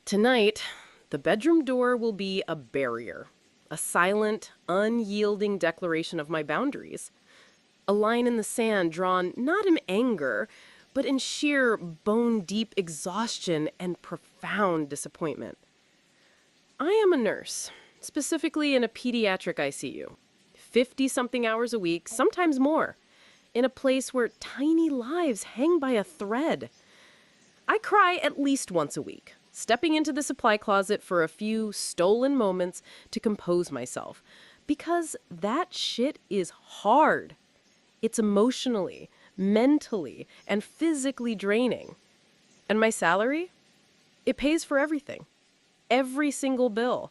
Tonight, the bedroom door will be a barrier, a silent, unyielding declaration of my boundaries. A line in the sand drawn not in anger, but in sheer bone-deep exhaustion and profound disappointment. I am a nurse, specifically in a pediatric ICU. 50-something hours a week, sometimes more, in a place where tiny lives hang by a thread. I cry at least once a week, stepping into the supply closet for a few stolen moments to compose myself, because that shit is hard. It's emotionally, mentally, and physically draining. And my salary? It pays for everything. Every single bill.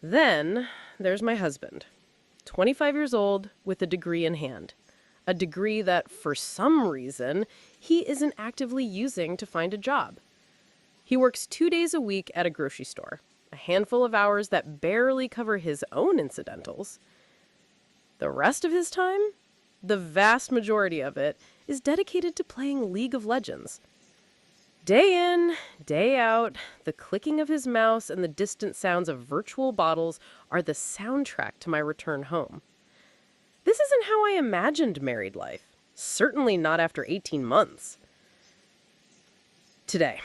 Then there's my husband, 25 years old with a degree in hand. A degree that, for some reason, he isn't actively using to find a job. He works 2 days a week at a grocery store, a handful of hours that barely cover his own incidentals. The rest of his time, the vast majority of it, is dedicated to playing League of Legends. Day in, day out, the clicking of his mouse and the distant sounds of virtual bottles are the soundtrack to my return home. This isn't how I imagined married life. Certainly not after 18 months. Today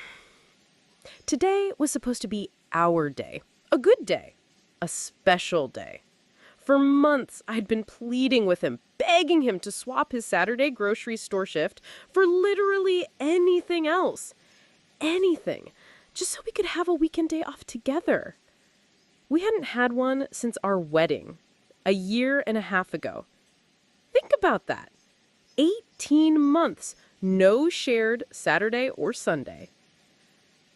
was supposed to be our day. A good day. A special day. For months, I'd been pleading with him, begging him to swap his Saturday grocery store shift for literally anything else. Anything. Just so we could have a weekend day off together. We hadn't had one since our wedding, a year and a half ago. Think about that. 18 months, no shared Saturday or Sunday.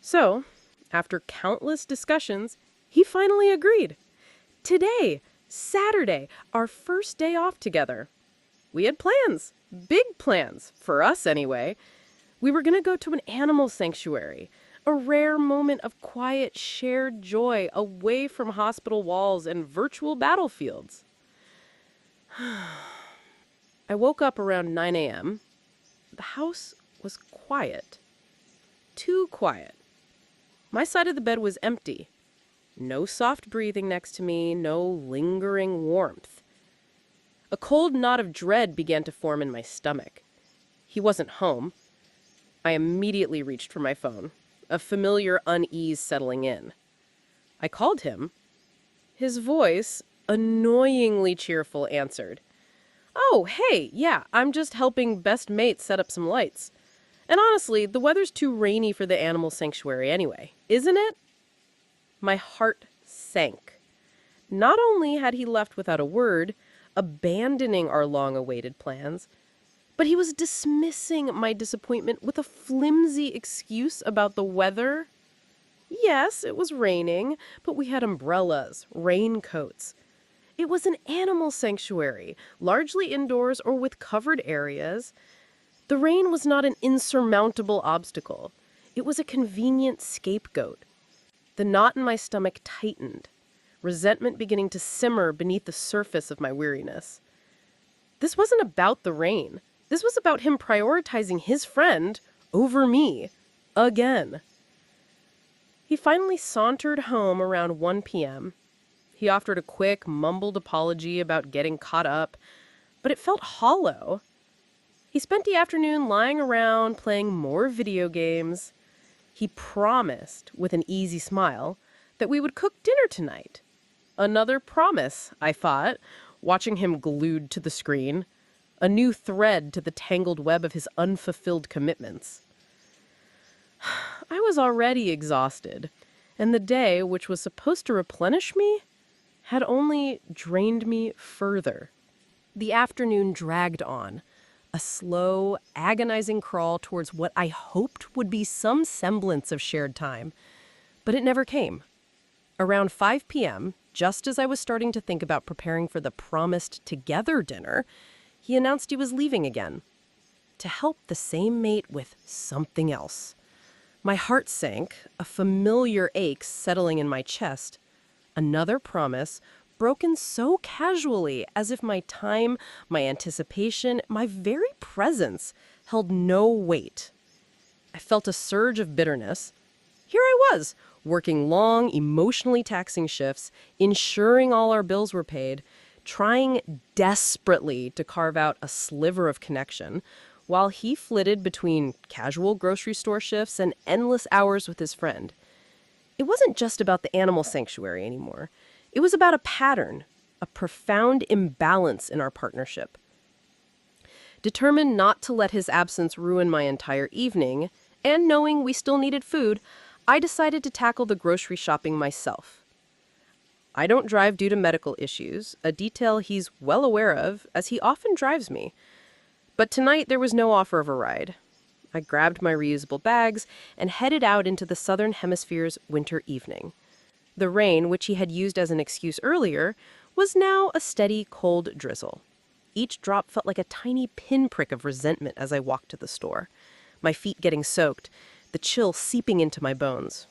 So, after countless discussions, he finally agreed. Today, Saturday, our first day off together. We had plans, big plans, for us anyway. We were going to go to an animal sanctuary, a rare moment of quiet, shared joy away from hospital walls and virtual battlefields. I woke up around 9 a.m. The house was quiet. Too quiet. My side of the bed was empty. No soft breathing next to me, no lingering warmth. A cold knot of dread began to form in my stomach. He wasn't home. I immediately reached for my phone, a familiar unease settling in. I called him. His voice, annoyingly cheerful, answered. "Oh, hey, yeah, I'm just helping best mate set up some lights. And honestly, the weather's too rainy for the animal sanctuary anyway, isn't it?" My heart sank. Not only had he left without a word, abandoning our long-awaited plans, but he was dismissing my disappointment with a flimsy excuse about the weather. Yes, it was raining, but we had umbrellas, raincoats. It was an animal sanctuary, largely indoors or with covered areas. The rain was not an insurmountable obstacle. It was a convenient scapegoat. The knot in my stomach tightened, resentment beginning to simmer beneath the surface of my weariness. This wasn't about the rain. This was about him prioritizing his friend over me. Again. He finally sauntered home around 1 p.m. He offered a quick, mumbled apology about getting caught up, but it felt hollow. He spent the afternoon lying around, playing more video games. He promised, with an easy smile, that we would cook dinner tonight. Another promise, I thought, watching him glued to the screen. A new thread to the tangled web of his unfulfilled commitments. I was already exhausted, and the day, which was supposed to replenish me, had only drained me further. The afternoon dragged on, a slow, agonizing crawl towards what I hoped would be some semblance of shared time, but it never came. Around 5 p.m., just as I was starting to think about preparing for the promised together dinner, he announced he was leaving again, to help the same mate with something else. My heart sank, a familiar ache settling in my chest. Another promise, broken so casually as if my time, my anticipation, my very presence held no weight. I felt a surge of bitterness. Here I was, working long, emotionally taxing shifts, ensuring all our bills were paid, trying desperately to carve out a sliver of connection, while he flitted between casual grocery store shifts and endless hours with his friend. It wasn't just about the animal sanctuary anymore. It was about a pattern, a profound imbalance in our partnership. Determined not to let his absence ruin my entire evening, and knowing we still needed food, I decided to tackle the grocery shopping myself. I don't drive due to medical issues, a detail he's well aware of, as he often drives me. But tonight there was no offer of a ride. I grabbed my reusable bags and headed out into the southern hemisphere's winter evening. The rain, which he had used as an excuse earlier, was now a steady, cold drizzle. Each drop felt like a tiny pinprick of resentment as I walked to the store, my feet getting soaked, the chill seeping into my bones.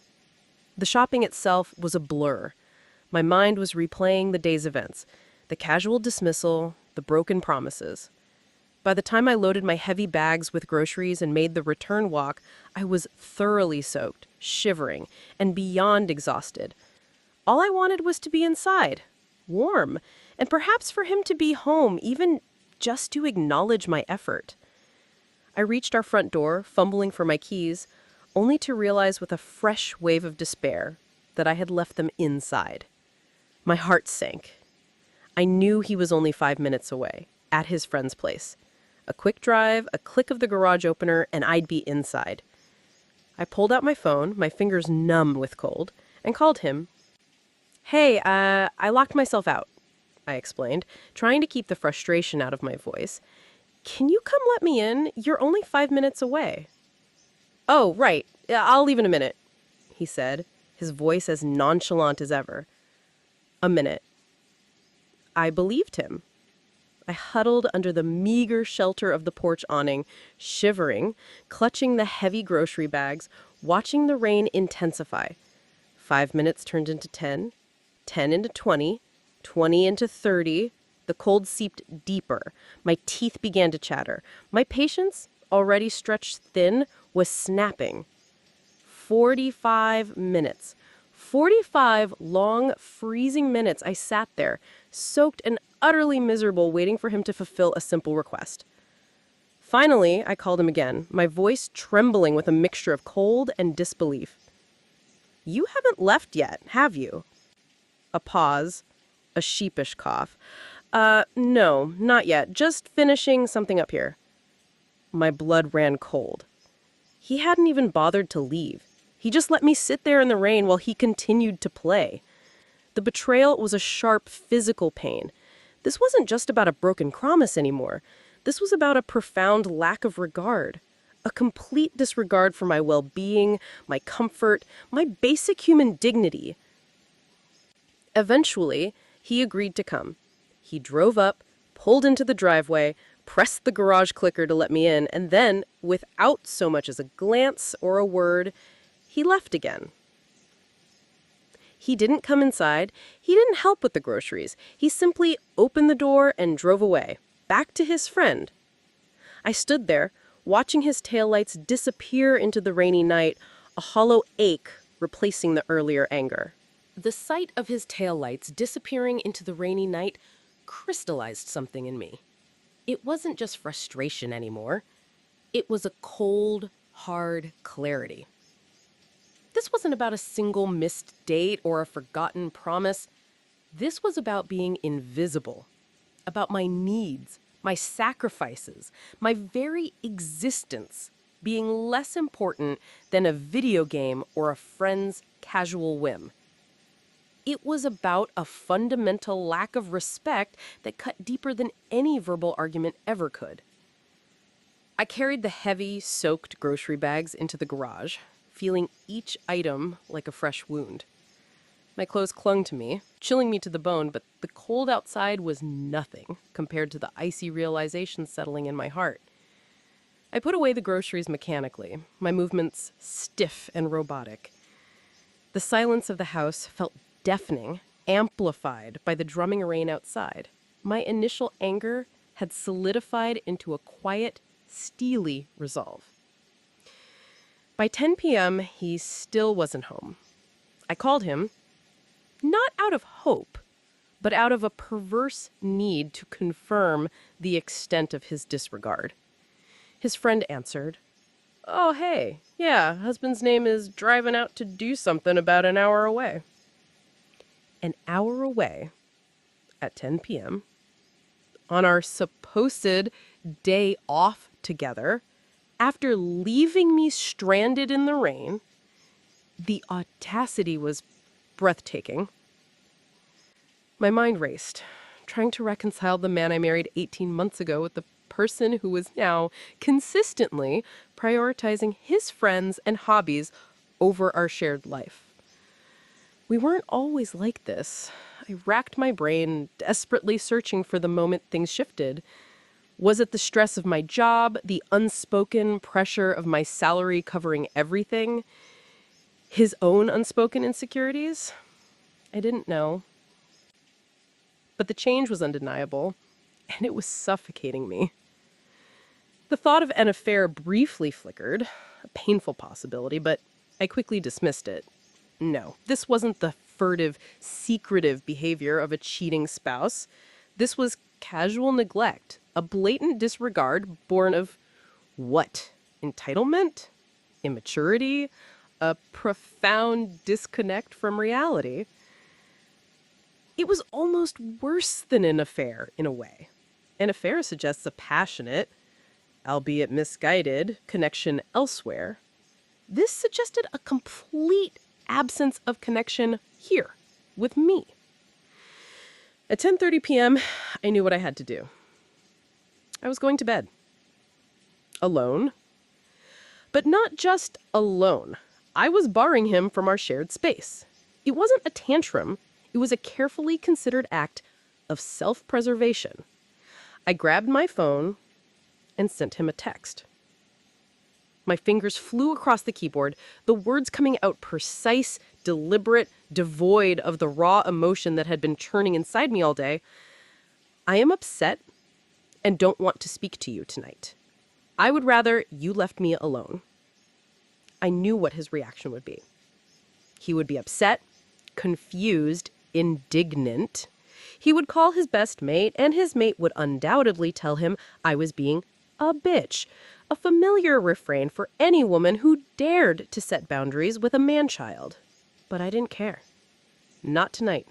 The shopping itself was a blur. My mind was replaying the day's events, the casual dismissal, the broken promises. By the time I loaded my heavy bags with groceries and made the return walk, I was thoroughly soaked, shivering, and beyond exhausted. All I wanted was to be inside, warm, and perhaps for him to be home, even just to acknowledge my effort. I reached our front door, fumbling for my keys, only to realize with a fresh wave of despair that I had left them inside. My heart sank. I knew he was only 5 minutes away, at his friend's place. A quick drive, a click of the garage opener, and I'd be inside. I pulled out my phone, my fingers numb with cold, and called him. Hey, I locked myself out, I explained, trying to keep the frustration out of my voice. Can you come let me in? You're only 5 minutes away. Oh, right. I'll leave in a minute, he said, his voice as nonchalant as ever. A minute. I believed him. I huddled under the meager shelter of the porch awning, shivering, clutching the heavy grocery bags, watching the rain intensify. 5 minutes turned into 10, 10 into 20, 20 into 30. The cold seeped deeper. My teeth began to chatter. My patience, already stretched thin, was snapping. 45 minutes. 45 long, freezing minutes I sat there, soaked and utterly miserable, waiting for him to fulfill a simple request. Finally, I called him again, my voice trembling with a mixture of cold and disbelief. You haven't left yet, have you? A pause, a sheepish cough. No, not yet. Just finishing something up here. My blood ran cold. He hadn't even bothered to leave. He just let me sit there in the rain while he continued to play. The betrayal was a sharp physical pain. This wasn't just about a broken promise anymore. This was about a profound lack of regard. A complete disregard for my well-being, my comfort, my basic human dignity. Eventually, he agreed to come. He drove up, pulled into the driveway, pressed the garage clicker to let me in, and then, without so much as a glance or a word, he left again. He didn't come inside. He didn't help with the groceries. He simply opened the door and drove away, back to his friend. I stood there, watching his taillights disappear into the rainy night, a hollow ache replacing the earlier anger. The sight of his taillights disappearing into the rainy night crystallized something in me. It wasn't just frustration anymore. It was a cold, hard clarity. This wasn't about a single missed date or a forgotten promise. This was about being invisible, about my needs, my sacrifices, my very existence being less important than a video game or a friend's casual whim. It was about a fundamental lack of respect that cut deeper than any verbal argument ever could. I carried the heavy, soaked grocery bags into the garage, feeling each item like a fresh wound. My clothes clung to me, chilling me to the bone, but the cold outside was nothing compared to the icy realization settling in my heart. I put away the groceries mechanically, my movements stiff and robotic. The silence of the house felt deafening, amplified by the drumming rain outside. My initial anger had solidified into a quiet, steely resolve. By 10 p.m., he still wasn't home. I called him, not out of hope, but out of a perverse need to confirm the extent of his disregard. His friend answered, "Oh, hey, yeah, husband's name is driving out to do something about an hour away." An hour away, at 10 p.m., on our supposed day off together, after leaving me stranded in the rain, the audacity was breathtaking. My mind raced, trying to reconcile the man I married 18 months ago with the person who was now consistently prioritizing his friends and hobbies over our shared life. We weren't always like this. I racked my brain, desperately searching for the moment things shifted. Was it the stress of my job, the unspoken pressure of my salary covering everything, his own unspoken insecurities? I didn't know. But the change was undeniable, and it was suffocating me. The thought of an affair briefly flickered, a painful possibility, but I quickly dismissed it. No, this wasn't the furtive, secretive behavior of a cheating spouse. This was casual neglect, a blatant disregard born of what? Entitlement? Immaturity? A profound disconnect from reality? It was almost worse than an affair, in a way. An affair suggests a passionate, albeit misguided, connection elsewhere. This suggested a complete absence of connection here, with me. At 10:30 p.m., I knew what I had to do. I was going to bed. Alone. But not just alone. I was barring him from our shared space. It wasn't a tantrum. It was a carefully considered act of self-preservation. I grabbed my phone and sent him a text. My fingers flew across the keyboard, the words coming out precise, deliberate, devoid of the raw emotion that had been churning inside me all day. "I am upset and don't want to speak to you tonight. I would rather you left me alone." I knew what his reaction would be. He would be upset, confused, indignant. He would call his best mate, and his mate would undoubtedly tell him I was being a bitch, a familiar refrain for any woman who dared to set boundaries with a man-child. But I didn't care. Not tonight.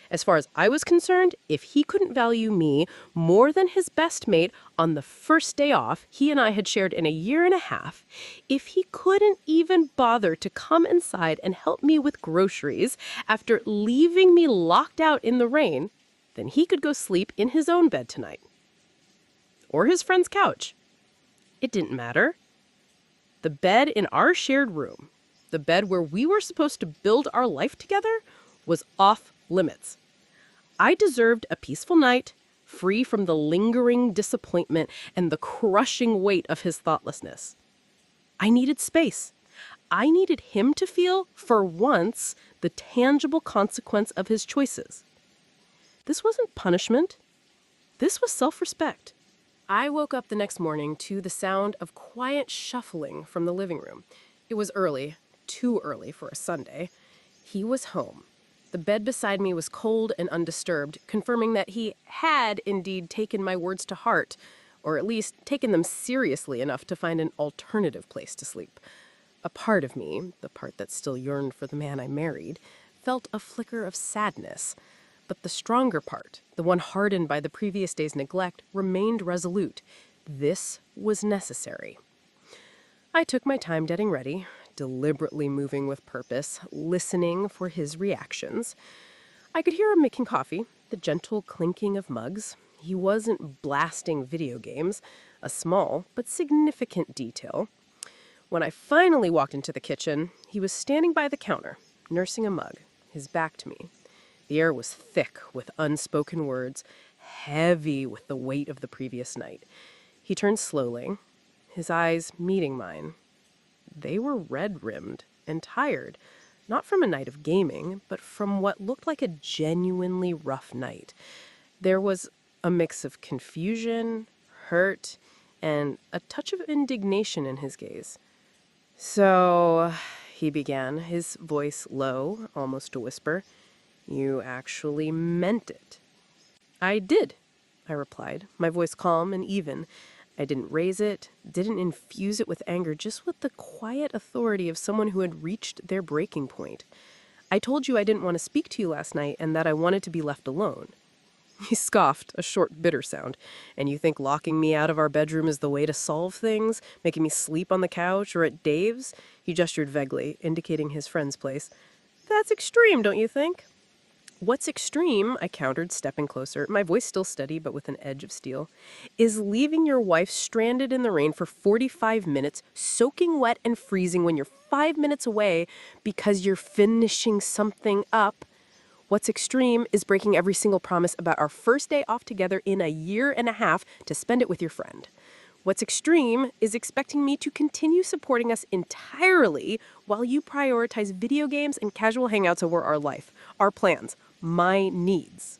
As far as I was concerned, if he couldn't value me more than his best mate on the first day off he and I had shared in a year and a half, if he couldn't even bother to come inside and help me with groceries after leaving me locked out in the rain, then he could go sleep in his own bed tonight. Or his friend's couch. It didn't matter. The bed in our shared room, the bed where we were supposed to build our life together, was off limits. I deserved a peaceful night, free from the lingering disappointment and the crushing weight of his thoughtlessness. I needed space. I needed him to feel, for once, the tangible consequence of his choices. This wasn't punishment. This was self-respect. I woke up the next morning to the sound of quiet shuffling from the living room. It was early, too early for a Sunday. He was home. The bed beside me was cold and undisturbed, confirming that he had indeed taken my words to heart, or at least taken them seriously enough to find an alternative place to sleep. A part of me, the part that still yearned for the man I married, felt a flicker of sadness. But the stronger part, the one hardened by the previous day's neglect, remained resolute. This was necessary. I took my time getting ready, deliberately moving with purpose, listening for his reactions. I could hear him making coffee, the gentle clinking of mugs. He wasn't blasting video games, a small but significant detail. When I finally walked into the kitchen, he was standing by the counter, nursing a mug, his back to me. The air was thick with unspoken words, heavy with the weight of the previous night. He turned slowly, his eyes meeting mine. They were red-rimmed and tired, not from a night of gaming, but from what looked like a genuinely rough night. There was a mix of confusion, hurt, and a touch of indignation in his gaze. So, he began, his voice low, almost a whisper. You actually meant it. I did, I replied, my voice calm and even. I didn't raise it, didn't infuse it with anger, just with the quiet authority of someone who had reached their breaking point. I told you I didn't want to speak to you last night and that I wanted to be left alone. He scoffed, a short, bitter sound. And you think locking me out of our bedroom is the way to solve things? Making me sleep on the couch or at Dave's? He gestured vaguely, indicating his friend's place. That's extreme, don't you think? What's extreme, I countered, stepping closer, my voice still steady but with an edge of steel, is leaving your wife stranded in the rain for 45 minutes, soaking wet and freezing when you're 5 minutes away because you're finishing something up. What's extreme is breaking every single promise about our first day off together in a year and a half to spend it with your friend. What's extreme is expecting me to continue supporting us entirely while you prioritize video games and casual hangouts over our life, our plans, my needs.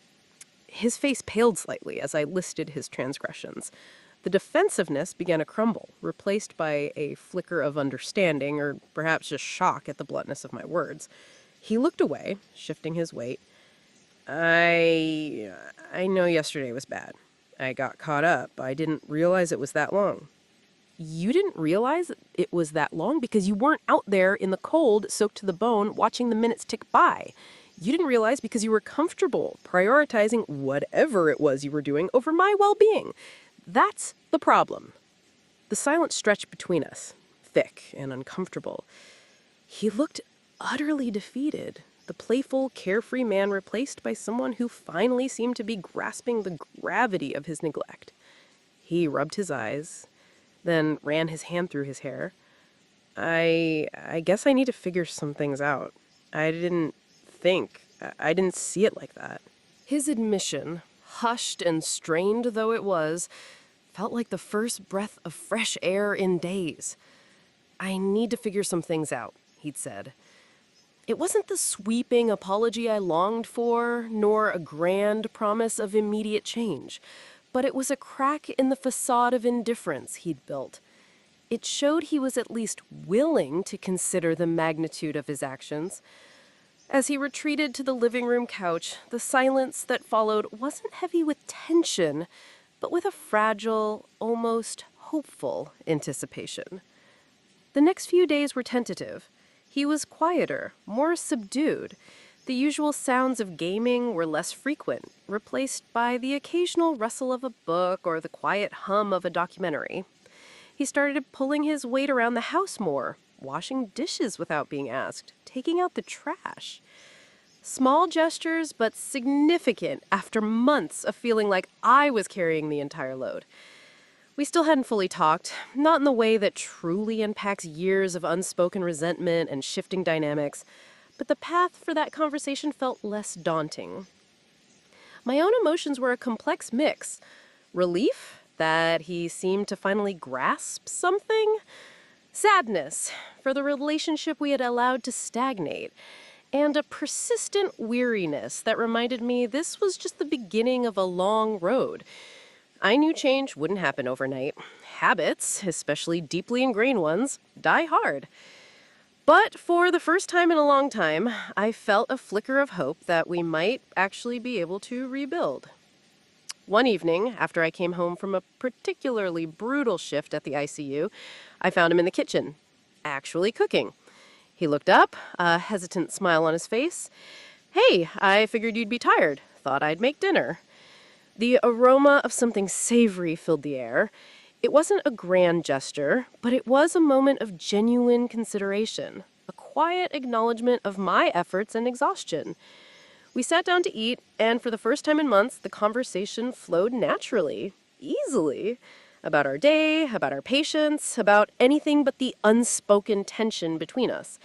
His face paled slightly as I listed his transgressions. The defensiveness began to crumble, replaced by a flicker of understanding, or perhaps just shock at the bluntness of my words. He looked away, shifting his weight. I know yesterday was bad. I got caught up. I didn't realize it was that long. You didn't realize it was that long because you weren't out there in the cold, soaked to the bone, watching the minutes tick by. You didn't realize because you were comfortable, prioritizing whatever it was you were doing over my well-being. That's the problem. The silence stretched between us, thick and uncomfortable. He looked utterly defeated, the playful, carefree man replaced by someone who finally seemed to be grasping the gravity of his neglect. He rubbed his eyes, then ran his hand through his hair. I guess I need to figure some things out. I didn't see it like that. His admission, hushed and strained though it was, felt like the first breath of fresh air in days. I need to figure some things out, he'd said. It wasn't the sweeping apology I longed for, nor a grand promise of immediate change, but it was a crack in the facade of indifference he'd built. It showed he was at least willing to consider the magnitude of his actions. As he retreated to the living room couch, the silence that followed wasn't heavy with tension, but with a fragile, almost hopeful anticipation. The next few days were tentative. He was quieter, more subdued. The usual sounds of gaming were less frequent, replaced by the occasional rustle of a book or the quiet hum of a documentary. He started pulling his weight around the house more, washing dishes without being asked, taking out the trash. Small gestures, but significant after months of feeling like I was carrying the entire load. We still hadn't fully talked, not in the way that truly unpacks years of unspoken resentment and shifting dynamics, but the path for that conversation felt less daunting. My own emotions were a complex mix. Relief that he seemed to finally grasp something. Sadness for the relationship we had allowed to stagnate. And a persistent weariness that reminded me this was just the beginning of a long road. I knew change wouldn't happen overnight. Habits, especially deeply ingrained ones, die hard. But for the first time in a long time, I felt a flicker of hope that we might actually be able to rebuild. One evening, after I came home from a particularly brutal shift at the ICU, I found him in the kitchen, actually cooking. He looked up, a hesitant smile on his face. "Hey, I figured you'd be tired. Thought I'd make dinner." The aroma of something savory filled the air. It wasn't a grand gesture, but it was a moment of genuine consideration, a quiet acknowledgement of my efforts and exhaustion. We sat down to eat, and for the first time in months, the conversation flowed naturally, easily, about our day, about our patients, about anything but the unspoken tension between us.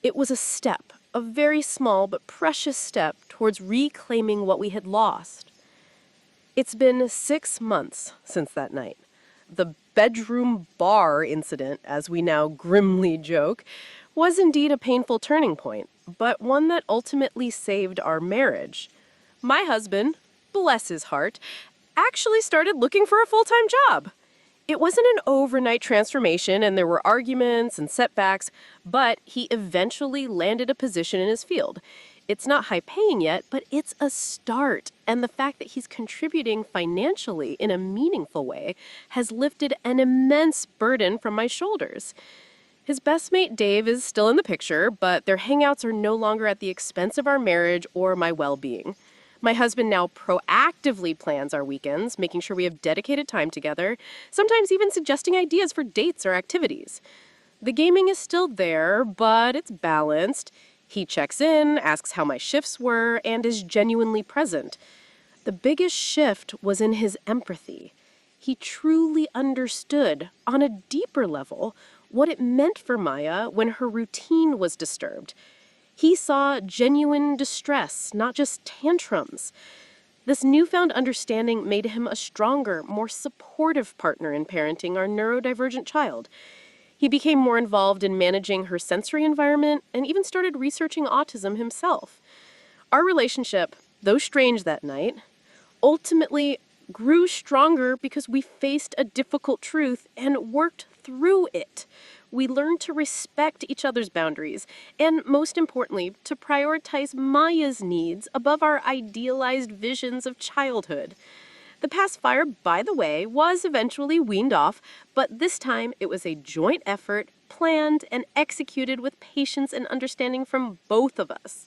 It was a step, a very small but precious step towards reclaiming what we had lost. It's been 6 months since that night. The bedroom bar incident, as we now grimly joke, was indeed a painful turning point, but one that ultimately saved our marriage. My husband, bless his heart, actually started looking for a full-time job. It wasn't an overnight transformation, and there were arguments and setbacks, but he eventually landed a position in his field. It's not high paying yet, but it's a start. And the fact that he's contributing financially in a meaningful way has lifted an immense burden from my shoulders. His best mate, Dave, is still in the picture, but their hangouts are no longer at the expense of our marriage or my well being. My husband now proactively plans our weekends, making sure we have dedicated time together, sometimes even suggesting ideas for dates or activities. The gaming is still there, but it's balanced. He checks in, asks how my shifts were, and is genuinely present. The biggest shift was in his empathy. He truly understood, on a deeper level, what it meant for Maya when her routine was disturbed. He saw genuine distress, not just tantrums. This newfound understanding made him a stronger, more supportive partner in parenting our neurodivergent child. He became more involved in managing her sensory environment and even started researching autism himself. Our relationship, though strange that night, ultimately grew stronger because we faced a difficult truth and worked through it. We learned to respect each other's boundaries and, most importantly, to prioritize Maya's needs above our idealized visions of childhood. The pacifier, by the way, was eventually weaned off, but this time it was a joint effort, planned and executed with patience and understanding from both of us.